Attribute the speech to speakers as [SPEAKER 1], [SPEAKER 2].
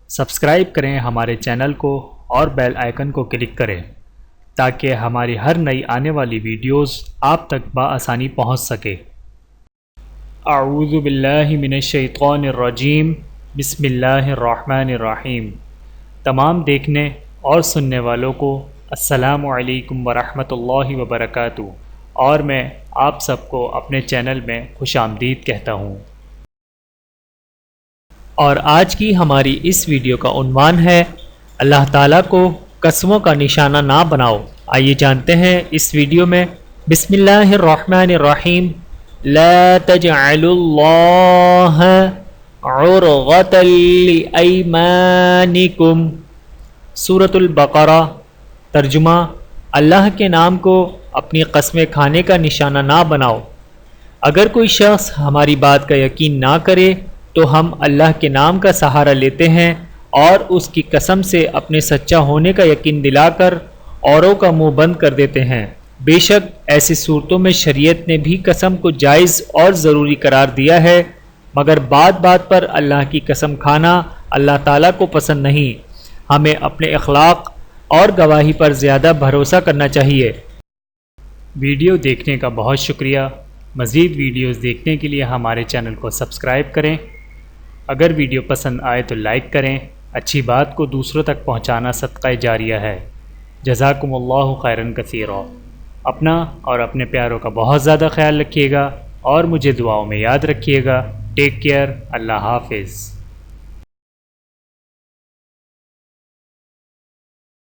[SPEAKER 1] Subscribe کریں ہمارے channel کو اور بیل آئیکن کو کلک کریں تاکہ ہماری ہر نئی آنے والی ویڈیوز آپ تک بآسانی پہنچ سکے۔ اعوذ باللہ من الشیطان الرجیم، بسم اللہ الرحمن الرحیم۔ تمام دیکھنے اور سننے والوں کو السلام علیکم ورحمۃ اللہ وبرکاتہ، اور میں آپ سب کو اپنے چینل میں خوش آمدید کہتا ہوں۔ اور آج کی ہماری اس ویڈیو کا عنوان ہے اللہ تعالیٰ کو قسموں کا نشانہ نہ بناؤ۔ آئیے جانتے ہیں اس ویڈیو میں۔ بسم اللہ الرحمن الرحیم۔ لا تجعلوا اللہ عرضة لأیمانکم۔ سورۃ البقرہ۔ ترجمہ: اللہ کے نام کو اپنی قسمیں کھانے کا نشانہ نہ بناؤ۔ اگر کوئی شخص ہماری بات کا یقین نہ کرے تو ہم اللہ کے نام کا سہارا لیتے ہیں اور اس کی قسم سے اپنے سچا ہونے کا یقین دلا کر اوروں کا منہ بند کر دیتے ہیں۔ بے شک ایسی صورتوں میں شریعت نے بھی قسم کو جائز اور ضروری قرار دیا ہے، مگر بات بات پر اللہ کی قسم کھانا اللہ تعالیٰ کو پسند نہیں۔ ہمیں اپنے اخلاق اور گواہی پر زیادہ بھروسہ کرنا چاہیے۔ ویڈیو دیکھنے کا بہت شکریہ۔ مزید ویڈیوز دیکھنے کے لیے ہمارے چینل کو سبسکرائب کریں۔ اگر ویڈیو پسند آئے تو لائک کریں۔ اچھی بات کو دوسروں تک پہنچانا صدقہ جاریہ ہے۔ جزاکم اللہ خیرا کثیرا۔ اپنا اور اپنے پیاروں کا بہت زیادہ خیال رکھیے گا اور مجھے دعاؤں میں یاد رکھیے گا۔ Take care. اللہ حافظ۔